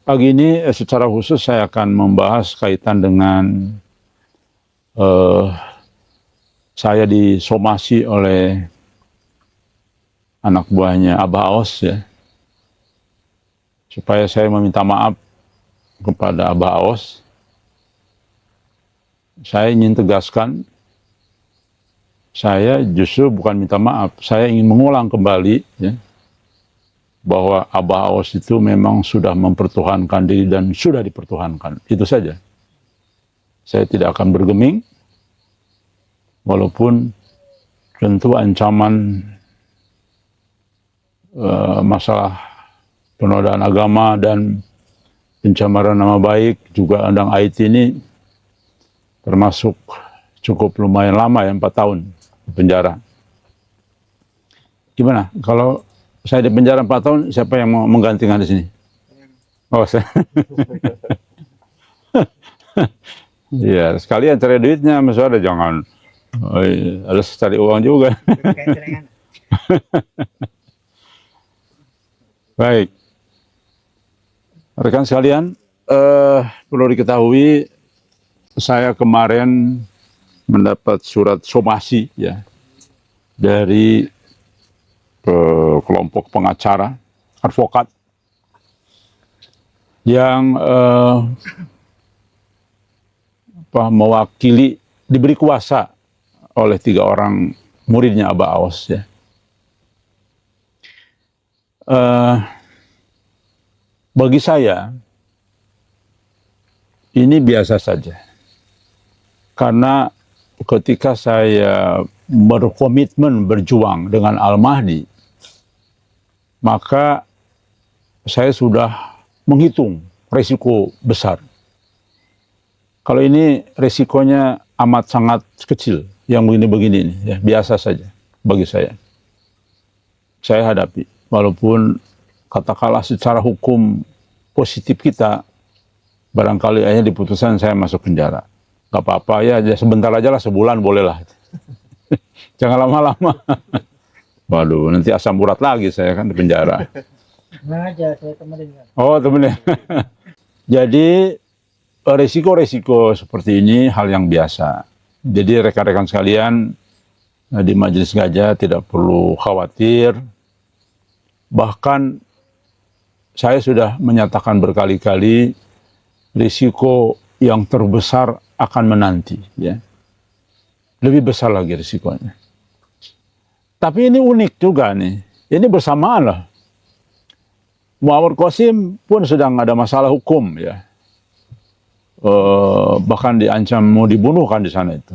Pagi ini secara khusus saya akan membahas kaitan dengan saya disomasi oleh anak buahnya Abah Aos ya. Supaya saya meminta maaf kepada Abah Aos. Saya ingin tegaskan, saya justru bukan minta maaf, saya ingin mengulang kembali ya, bahwa Abah Aos itu memang sudah mempertuhankan diri dan sudah dipertuhankan. Itu saja. Saya tidak akan bergeming, walaupun tentu ancaman masalah penodaan agama dan pencemaran nama baik juga undang IT ini termasuk cukup lumayan lama ya, 4 tahun di penjara. Gimana kalau saya di penjara 4 tahun, siapa yang mau menggantikan di sini? Oh, saya. Iya, sekalian cari duitnya, maksudnya jangan harus cari uang juga. Baik, rekan sekalian, perlu diketahui saya kemarin mendapat surat somasi ya dari kelompok pengacara, advokat yang mewakili, diberi kuasa oleh 3 orang muridnya Abah Aos ya. Bagi saya ini biasa saja, karena ketika saya berkomitmen berjuang dengan Al-Mahdi, maka saya sudah menghitung risiko besar. Kalau ini risikonya amat sangat kecil, yang begini-begini ini, ya, biasa saja bagi saya. Saya hadapi, walaupun katakanlah secara hukum positif kita, barangkali aja diputusan saya masuk penjara. Gak apa-apa ya, sebentar aja lah, sebulan boleh lah. Jangan lama-lama. Waduh, nanti asam urat lagi saya kan di penjara. Tenang aja, saya temenin kan. Oh, temennya. Jadi, resiko-resiko seperti ini hal yang biasa. Jadi rekan-rekan sekalian di Majelis Gajah tidak perlu khawatir. Bahkan saya sudah menyatakan berkali-kali risiko yang terbesar akan menanti, ya. Lebih besar lagi risikonya. Tapi ini unik juga nih. Ini bersamaan lah. Muhammad Qasim pun sedang ada masalah hukum ya. Bahkan diancam mau dibunuh kan di sana itu.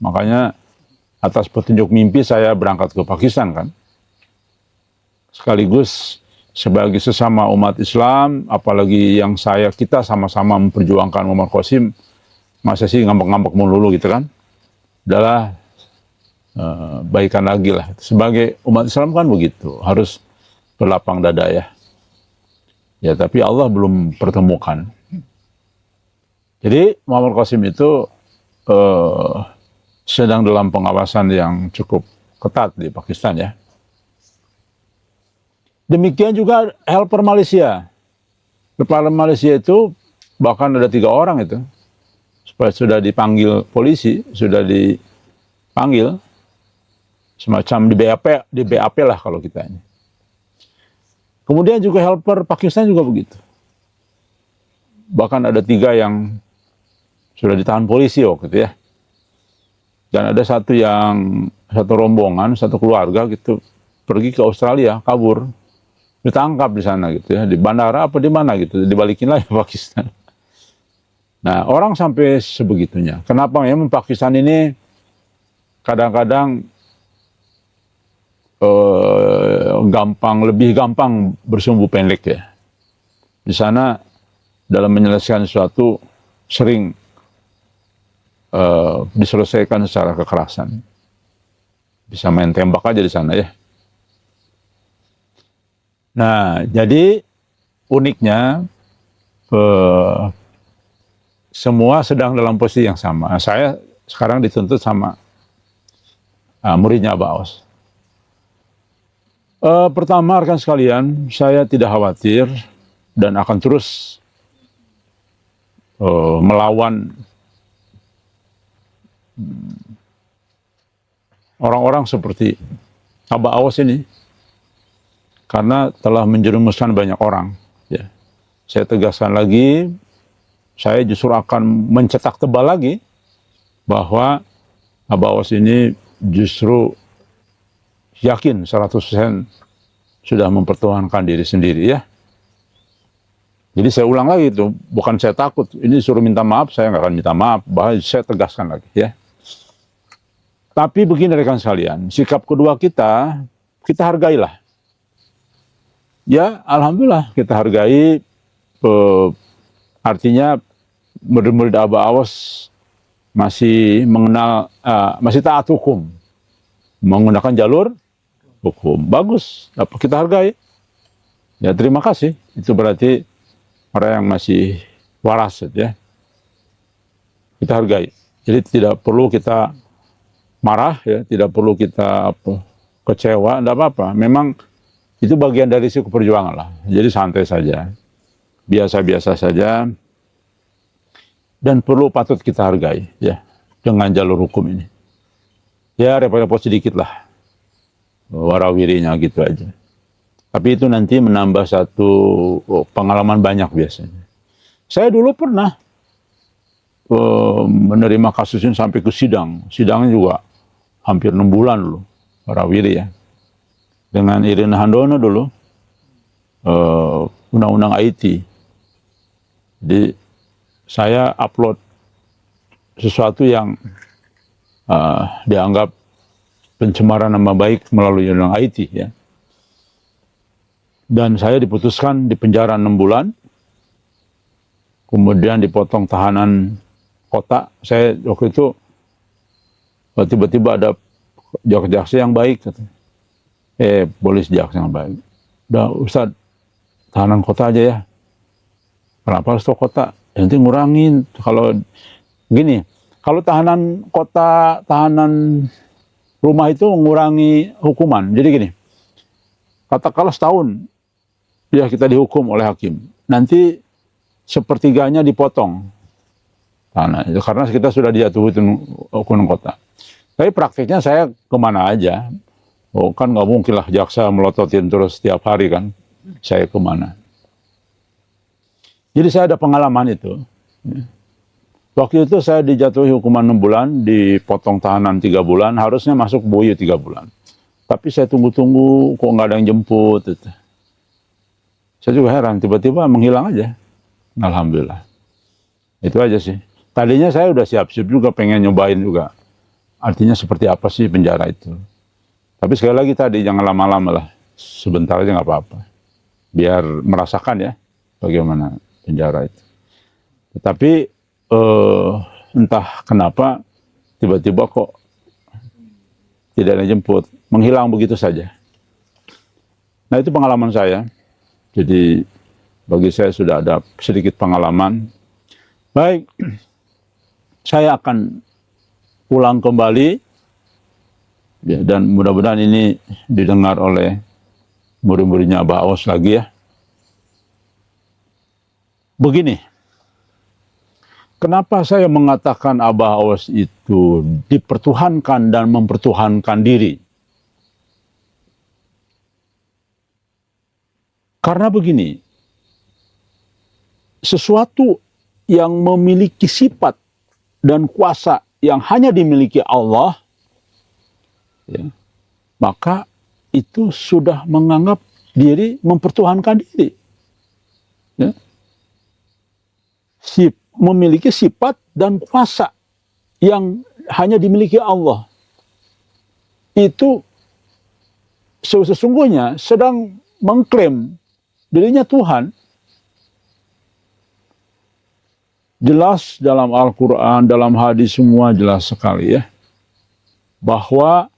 Makanya atas petunjuk mimpi saya berangkat ke Pakistan kan. Sekaligus sebagai sesama umat Islam, apalagi yang kita sama-sama memperjuangkan Muhammad Qasim, masa sih ngambek-ngambek melulu gitu kan. Adalah baikan lagi lah. Sebagai umat Islam kan begitu, harus berlapang dada ya. Ya, tapi Allah belum pertemukan. Jadi Muhammad Qasim itu sedang dalam pengawasan yang cukup ketat di Pakistan ya. Demikian juga helper Malaysia. Helper Malaysia itu bahkan ada 3 orang itu. Supaya sudah dipanggil polisi, sudah dipanggil semacam di BAP lah kalau kita ini. Kemudian juga helper Pakistan juga begitu. Bahkan ada 3 yang sudah ditahan polisi waktu itu ya. Dan ada satu rombongan, satu keluarga gitu, pergi ke Australia, kabur. Ditangkap di sana gitu ya, di bandara apa di mana gitu, dibalikin lagi ke Pakistan. Nah, orang sampai sebegitunya. Kenapa memang Pakistan ini kadang-kadang lebih gampang bersumbu pendek ya. Di sana dalam menyelesaikan sesuatu sering diselesaikan secara kekerasan. Bisa main tembak aja di sana ya. Nah, jadi uniknya semua sedang dalam posisi yang sama. Saya sekarang dituntut sama muridnya Abah Aos. Pertama rekan sekalian, saya tidak khawatir dan akan terus melawan orang-orang seperti Abah Awas ini, karena telah menjerumuskan banyak orang. Ya. Saya tegaskan lagi, saya justru akan mencetak tebal lagi bahwa Abah Awas ini justru yakin 100% sudah mempertuhankan diri sendiri ya. Jadi saya ulang lagi itu, bukan saya takut, ini suruh minta maaf, saya nggak akan minta maaf, bahkan saya tegaskan lagi ya. Tapi begini rekan sekalian, sikap kedua kita hargailah. Ya, alhamdulillah kita hargai, artinya murid-murid Abah Awas masih mengenal, masih taat hukum, menggunakan jalur hukum. Bagus, dapat kita hargai. Ya, terima kasih. Itu berarti orang yang masih waras ya. Kita hargai. Jadi tidak perlu kita marah ya, tidak perlu kita kecewa, tidak apa-apa. Memang itu bagian dari siku perjuangan lah. Jadi santai saja, biasa-biasa saja, dan patut kita hargai ya dengan jalur hukum ini. Ya repot-repot sedikit lah, warawirinya gitu aja. Tapi itu nanti menambah satu pengalaman banyak biasanya. Saya dulu pernah menerima kasus ini sampai ke sidang. Sidangnya juga hampir 6 bulan loh, warawiri ya. Dengan Irina Handono dulu, undang-undang IT. Jadi saya upload sesuatu yang dianggap pencemaran nama baik melalui undang IT ya. Dan saya diputuskan di penjara 6 bulan, kemudian dipotong tahanan kota. Saya waktu itu tiba-tiba ada jaksa yang baik, polis jaksa yang baik. Udah Ustadz, tahanan kota aja ya. Kenapa harus kota? Nanti ngurangin. Kalau gini, kalau tahanan kota, tahanan rumah itu mengurangi hukuman. Jadi gini, katakanlah setahun ya kita dihukum oleh hakim, nanti sepertiganya dipotong tanah, karena kita sudah dijatuhi hukuman kota. Tapi praktiknya saya kemana aja, kan nggak mungkin lah jaksa melototin terus setiap hari kan, saya kemana. Jadi saya ada pengalaman itu. Waktu itu saya dijatuhi hukuman 6 bulan, dipotong tahanan 3 bulan, harusnya masuk Boyo 3 bulan. Tapi saya tunggu-tunggu, kok nggak ada yang jemput. Gitu. Saya juga heran, tiba-tiba menghilang aja. Alhamdulillah. Itu aja sih. Tadinya saya udah siap-siap juga, pengen nyobain juga. Artinya seperti apa sih penjara itu. Tapi sekali lagi tadi, jangan lama-lama lah. Sebentar aja nggak apa-apa. Biar merasakan ya, bagaimana penjara itu. Tetapi entah kenapa, tiba-tiba kok tidak ada jemput. Menghilang begitu saja. Nah itu pengalaman saya. Jadi bagi saya sudah ada sedikit pengalaman. Baik, saya akan pulang kembali ya, dan mudah-mudahan ini didengar oleh murid-muridnya Abah Awas lagi ya. Begini, kenapa saya mengatakan Abah Awas itu dipertuhankan dan mempertuhankan diri? Karena begini, sesuatu yang memiliki sifat dan kuasa yang hanya dimiliki Allah, ya, maka itu sudah menganggap diri mempertuhankan diri. Ya. Memiliki sifat dan kuasa yang hanya dimiliki Allah. Itu sesungguhnya sedang mengklaim dirinya Tuhan. Jelas dalam Al-Quran, dalam hadis semua jelas sekali ya. Bahwa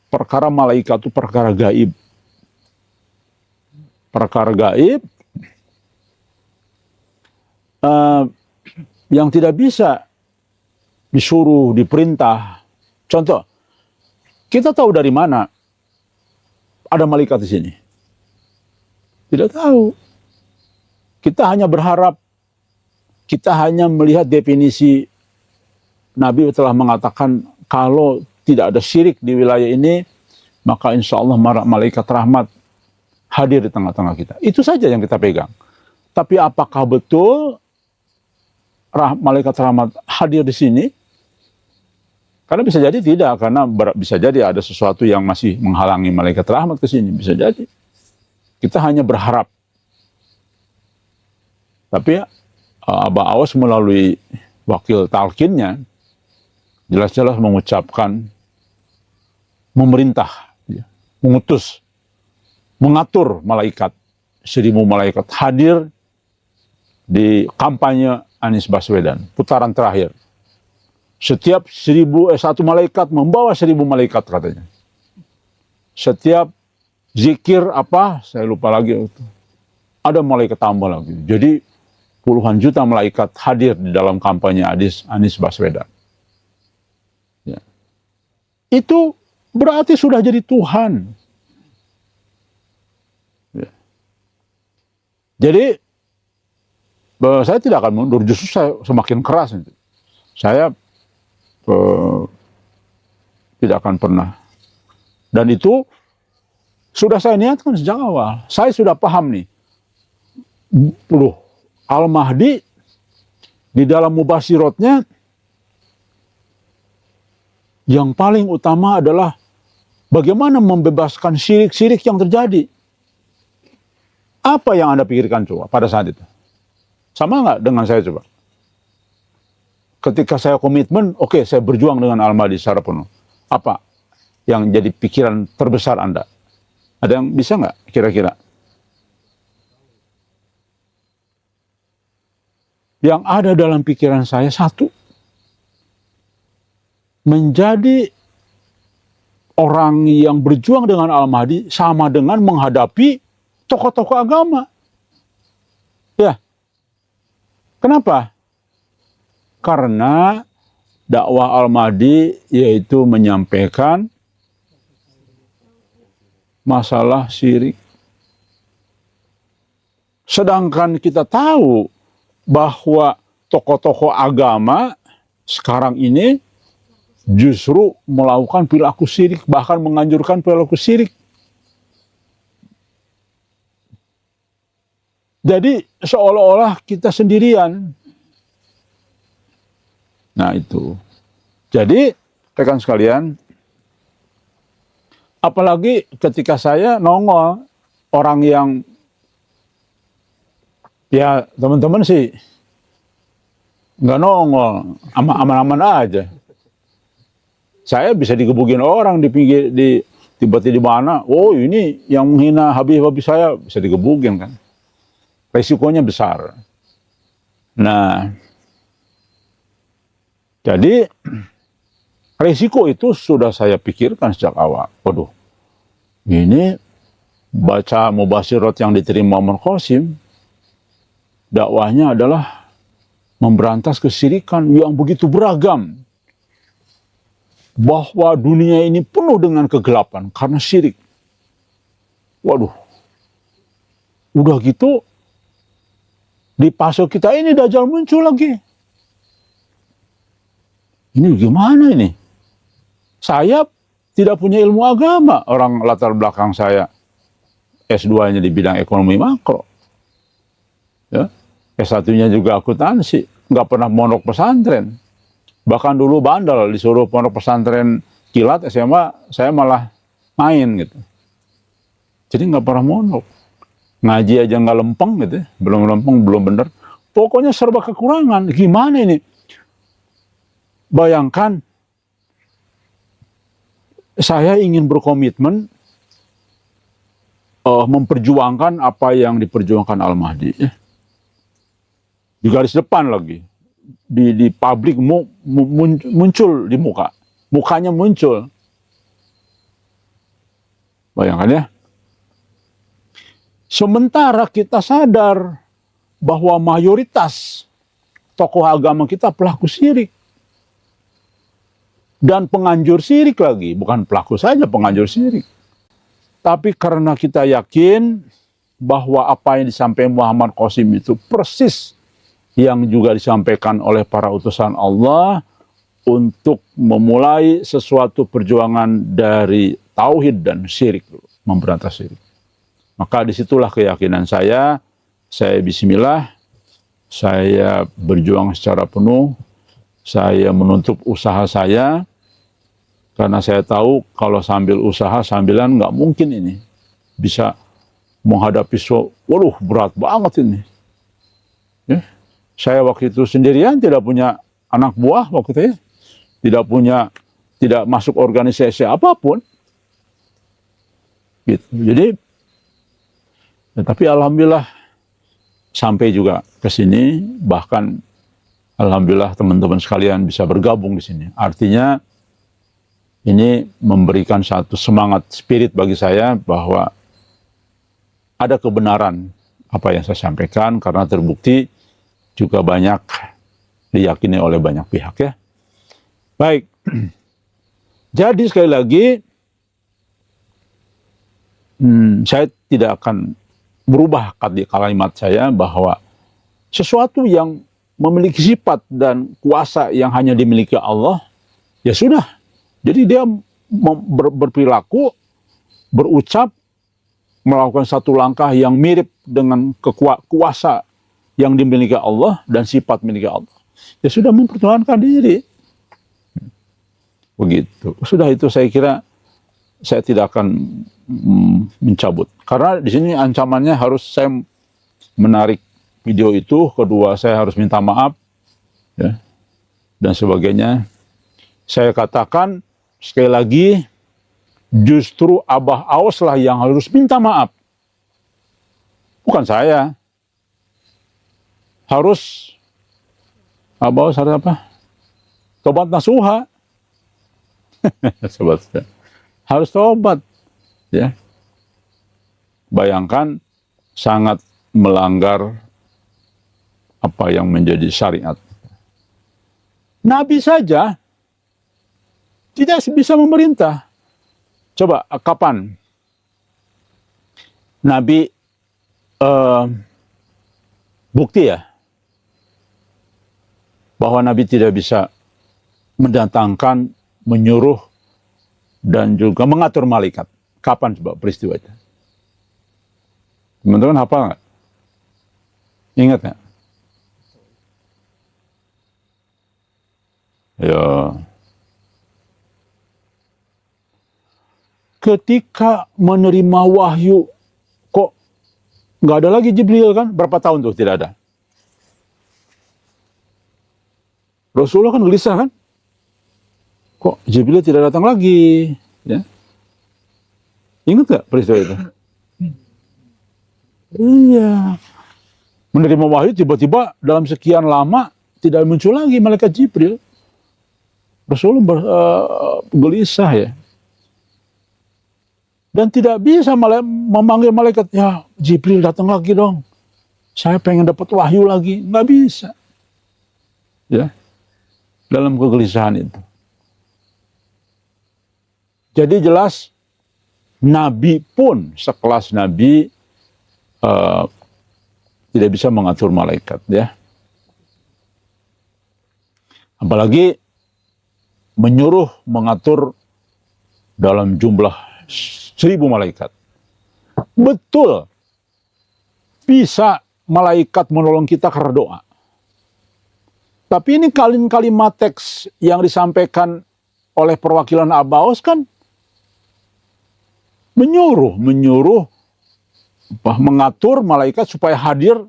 perkara malaikat itu perkara gaib. Perkara gaib yang tidak bisa disuruh, diperintah. Contoh, kita tahu dari mana ada malaikat di sini? Tidak tahu. Kita hanya berharap Kita hanya melihat definisi Nabi telah mengatakan kalau tidak ada syirik di wilayah ini, maka insya Allah malaikat rahmat hadir di tengah-tengah kita. Itu saja yang kita pegang. Tapi apakah betul malaikat rahmat hadir di sini? Karena bisa jadi tidak, karena bisa jadi ada sesuatu yang masih menghalangi malaikat rahmat ke sini. Bisa jadi. Kita hanya berharap. Tapi Abah Awas melalui wakil talkinnya jelas-jelas mengucapkan memerintah, mengutus, mengatur malaikat, 1000 malaikat hadir di kampanye Anies Baswedan, putaran terakhir. Setiap 1 malaikat membawa 1000 malaikat katanya. Setiap zikir apa, saya lupa lagi itu. Ada malaikat tambah lagi. Jadi puluhan juta malaikat hadir di dalam kampanye Anies Baswedan. Ya. Itu berarti sudah jadi Tuhan. Ya. Jadi saya tidak akan mundur, justru saya semakin keras. Saya tidak akan pernah. Dan itu sudah saya niatkan sejak awal. Saya sudah paham nih. Al-Mahdi di dalam mubasyiratnya yang paling utama adalah bagaimana membebaskan syirik-syirik yang terjadi. Apa yang Anda pikirkan coba pada saat itu? Sama nggak dengan saya coba? Ketika saya komitmen, oke, saya berjuang dengan Al-Mahdi secara penuh. Apa yang jadi pikiran terbesar Anda? Ada yang bisa nggak kira-kira? Yang ada dalam pikiran saya satu, menjadi orang yang berjuang dengan Al-Mahdi sama dengan menghadapi tokoh-tokoh agama. Ya, kenapa? Karena dakwah Al-Mahdi yaitu menyampaikan masalah syirik. Sedangkan kita tahu bahwa tokoh-tokoh agama sekarang ini justru melakukan perilaku syirik, bahkan menganjurkan perilaku syirik. Jadi seolah-olah kita sendirian. Nah itu. Jadi rekan sekalian, apalagi ketika saya nongol orang yang, ya teman-teman sih nggak nongol, aman-aman aja. Saya bisa digebukin orang di pinggir, tiba-tiba di mana, oh ini yang menghina habib-habib saya, bisa digebukin kan. Resikonya besar. Nah, jadi resiko itu sudah saya pikirkan sejak awal. Waduh, ini baca mubasyirat yang diterima Muhammad Qasim, dakwahnya adalah memberantas kesyirikan yang begitu beragam. Bahwa dunia ini penuh dengan kegelapan karena syirik. Waduh, udah gitu, di fase kita ini Dajjal muncul lagi. Ini gimana ini? Saya tidak punya ilmu agama. Orang latar belakang saya S2-nya di bidang ekonomi makro. Ya, S1-nya juga akuntansi. Nggak pernah mondok pesantren. Bahkan dulu bandel, disuruh pondok pesantren kilat SMA, saya malah main gitu. Jadi nggak pernah mondok. Ngaji aja nggak lempeng gitu, belum lempeng, belum bener. Pokoknya serba kekurangan. Gimana ini? Bayangkan, saya ingin berkomitmen memperjuangkan apa yang diperjuangkan Al-Mahdi. Di garis depan lagi. Di publik muncul di muka. Mukanya muncul. Bayangkan ya. Sementara kita sadar bahwa mayoritas tokoh agama kita pelaku syirik. Dan penganjur syirik lagi. Bukan pelaku saja, penganjur syirik. Tapi karena kita yakin bahwa apa yang disampaikan Muhammad Qasim itu persis yang juga disampaikan oleh para utusan Allah untuk memulai sesuatu perjuangan dari tauhid dan syirik, memberantas syirik. Maka disitulah keyakinan saya bismillah, saya berjuang secara penuh, saya menutup usaha saya, karena saya tahu kalau sambil usaha sambilan nggak mungkin ini bisa menghadapi waduh berat banget ini. Ya. Saya waktu itu sendirian, tidak punya anak buah waktu itu ya, tidak masuk organisasi apapun. Gitu. Jadi, ya, tapi alhamdulillah sampai juga ke sini, bahkan alhamdulillah teman-teman sekalian bisa bergabung di sini. Artinya ini memberikan satu semangat spirit bagi saya bahwa ada kebenaran apa yang saya sampaikan, karena terbukti juga banyak diyakini oleh banyak pihak ya. Baik, jadi sekali lagi saya tidak akan berubah kalimat saya bahwa sesuatu yang memiliki sifat dan kuasa yang hanya dimiliki Allah, ya sudah. Jadi dia berperilaku, berucap, melakukan satu langkah yang mirip dengan kuasa yang dimiliki Allah dan sifat miliki Allah, ya sudah mempertahankan diri. Begitu. Sudah itu saya kira saya tidak akan mencabut. Karena di sini ancamannya harus saya menarik video itu, kedua saya harus minta maaf, ya, dan sebagainya. Saya katakan sekali lagi, justru Abah Aos lah yang harus minta maaf, bukan saya. Harus Abah Aos harus apa? Tobat nasuha. Sobat, harus tobat, ya. Bayangkan sangat melanggar apa yang menjadi syariat. Nabi saja tidak bisa memerintah. Coba kapan Nabi bukti ya bahwa Nabi tidak bisa mendatangkan, menyuruh, dan juga mengatur malaikat. Kapan coba peristiwa itu? Teman-teman hafal nggak? Ingat nggak? Ya. Ketika menerima wahyu, kok nggak ada lagi Jibril kan? Berapa tahun tuh tidak ada? Rasulullah kan gelisah kan? Kok Jibril tidak datang lagi? Ya. Ingat gak peristiwa itu? Iya. Menerima wahyu tiba-tiba dalam sekian lama tidak muncul lagi malaikat Jibril. Rasulullah gelisah ya. Dan tidak bisa memanggil malaikat, ya Jibril datang lagi dong. Saya pengen dapat wahyu lagi. Nggak bisa. Ya. Dalam kegelisahan itu. Jadi jelas Nabi pun sekelas Nabi tidak bisa mengatur malaikat, ya. Apalagi menyuruh mengatur dalam jumlah 1000 malaikat. Betul, bisa malaikat menolong kita karena doa. Tapi ini kalimat teks yang disampaikan oleh perwakilan Abah Aos kan menyuruh mengatur malaikat supaya hadir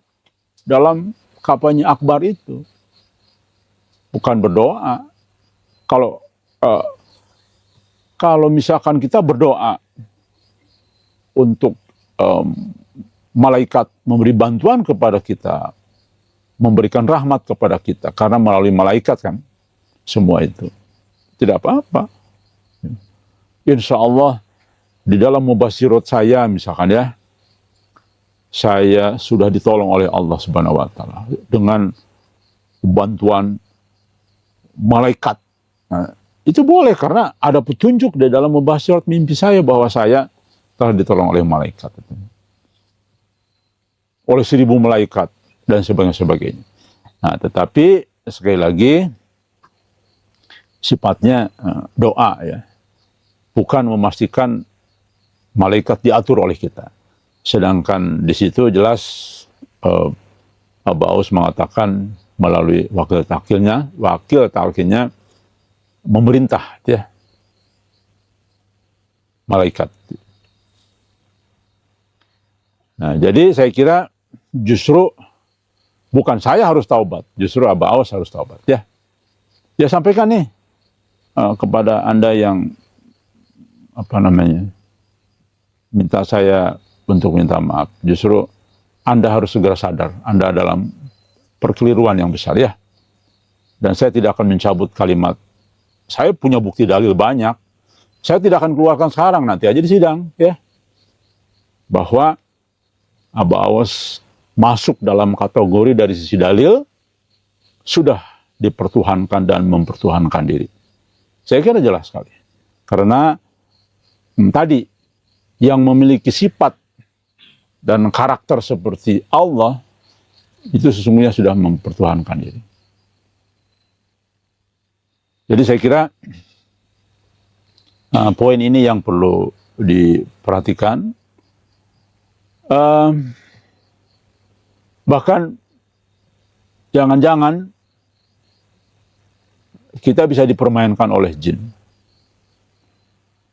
dalam kampanye akbar itu, bukan berdoa. Kalau misalkan kita berdoa untuk malaikat memberi bantuan kepada kita, memberikan rahmat kepada kita, karena melalui malaikat kan semua itu, tidak apa-apa. Insya Allah di dalam mubasyirat saya misalkan ya, saya sudah ditolong oleh Allah Subhanahu wa taala dengan bantuan malaikat. Nah, itu boleh karena ada petunjuk di dalam mubasyirat mimpi saya bahwa saya telah ditolong oleh malaikat. Oleh 1000 malaikat dan sebagainya. Nah, tetapi sekali lagi sifatnya doa ya, bukan memastikan malaikat diatur oleh kita. Sedangkan di situ jelas Abu Aus mengatakan melalui wakil talqinnya memerintah ya malaikat. Nah, jadi saya kira justru bukan saya harus taubat, justru Abu Aus harus taubat ya. Dia sampaikan nih kepada Anda yang minta saya untuk minta maaf. Justru Anda harus segera sadar, Anda dalam perkeliruan yang besar ya. Dan saya tidak akan mencabut kalimat. Saya punya bukti dalil banyak. Saya tidak akan keluarkan sekarang, nanti aja di sidang ya. Bahwa Abu Aus masuk dalam kategori dari sisi dalil sudah dipertuhankan dan mempertuhankan diri. Saya kira jelas sekali. Karena tadi yang memiliki sifat dan karakter seperti Allah itu sesungguhnya sudah mempertuhankan diri. Jadi saya kira poin ini yang perlu diperhatikan. Bahkan jangan-jangan kita bisa dipermainkan oleh jin.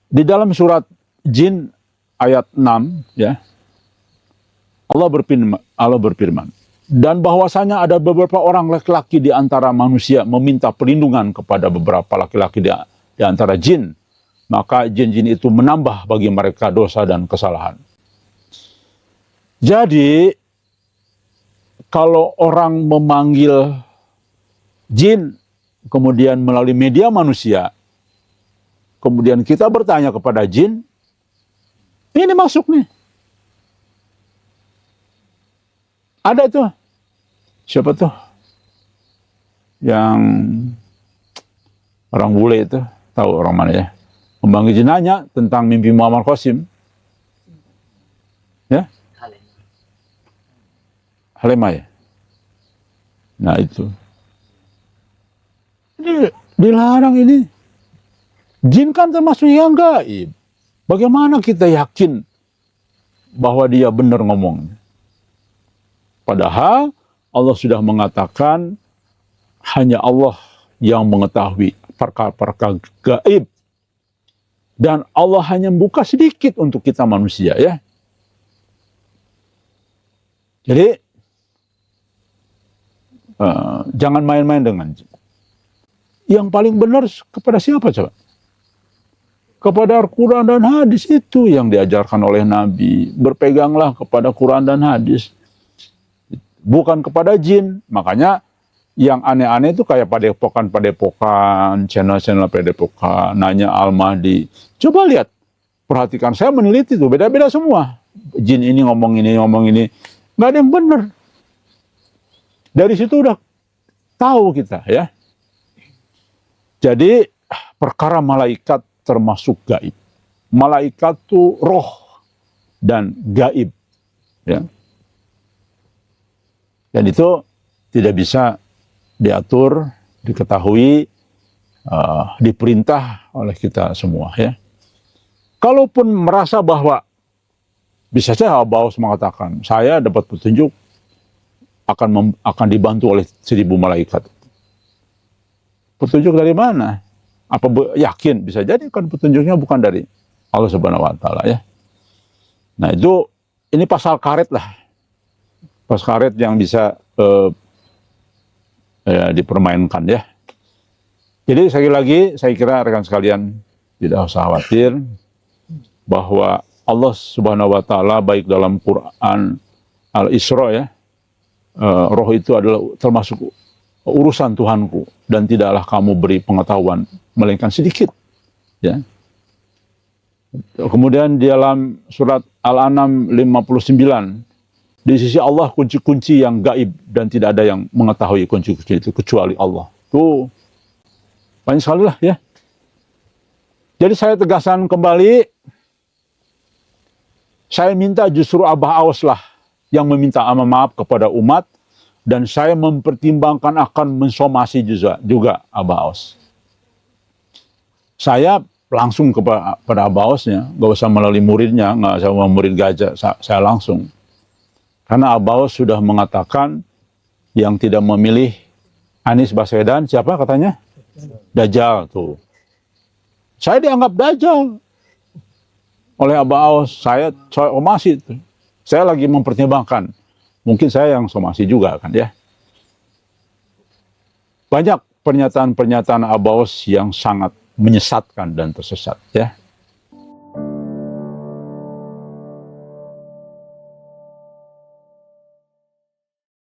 Di dalam surat Jin ayat 6 ya, Allah berfirman, dan bahwasanya ada beberapa orang laki-laki di antara manusia meminta perlindungan kepada beberapa laki-laki di antara jin, maka jin-jin itu menambah bagi mereka dosa dan kesalahan. Jadi kalau orang memanggil jin kemudian melalui media manusia, kemudian kita bertanya kepada jin, ini masuk nih. Ada tuh, siapa tuh? Yang orang bule itu, tahu orang mana ya? Memanggil jin nanya tentang mimpi Muhammad Qasim. Ya? Halimah ya? Nah itu. Ini dilarang ini. Jin kan termasuk yang gaib. Bagaimana kita yakin bahwa dia benar ngomongnya? Padahal Allah sudah mengatakan hanya Allah yang mengetahui perkara-perkara gaib. Dan Allah hanya membuka sedikit untuk kita manusia ya. Jadi jangan main-main dengan jin. Yang paling benar kepada siapa coba? Kepada Al-Quran dan hadis itu yang diajarkan oleh Nabi. Berpeganglah kepada Quran dan hadis. Bukan kepada jin. Makanya yang aneh-aneh itu kayak padepokan, channel-channel padepokan, nanya Al-Mahdi. Coba lihat, perhatikan, saya meneliti itu, beda-beda semua. Jin ini ngomong ini. Nggak ada yang benar. Dari situ udah tahu kita ya. Jadi perkara malaikat termasuk gaib. Malaikat itu roh dan gaib. Ya. Dan itu tidak bisa diatur, diketahui, diperintah oleh kita semua. Ya. Kalaupun merasa bahwa bisa saja Abu Aus mengatakan, saya dapat petunjuk akan dibantu oleh 1000 malaikat. Petunjuk dari mana? Apa yakin? Bisa jadi kan petunjuknya bukan dari Allah Subhanahu wa Ta'ala ya. Nah itu, ini pasal karet lah. Pasal karet yang bisa dipermainkan ya. Jadi sekali lagi saya kira rekan sekalian tidak usah khawatir bahwa Allah Subhanahu wa Ta'ala baik dalam Quran Al-Isra ya, roh itu adalah termasuk urusan Tuhanku dan tidaklah kamu beri pengetahuan melainkan sedikit ya. Kemudian di dalam surat Al-An'am 59, di sisi Allah kunci-kunci yang gaib dan tidak ada yang mengetahui kunci-kunci itu kecuali Allah. Tuh banyak sekali lah ya. Jadi saya tegaskan kembali, saya minta justru Abu Aus lah yang meminta maaf kepada umat dan saya mempertimbangkan akan mensomasi juga Abah Aos. Saya langsung kepada Abah Aosnya, nggak usah melalui muridnya, nggak usah melalui murid gajah, saya langsung. Karena Abah Aos sudah mengatakan yang tidak memilih Anies Baswedan, siapa katanya? Dajjal tuh. Saya dianggap Dajjal oleh Abah Aos, saya somasi tuh. Saya lagi mempertimbangkan. Mungkin saya yang somasi juga kan ya. Banyak pernyataan-pernyataan Abah Aos yang sangat menyesatkan dan tersesat ya.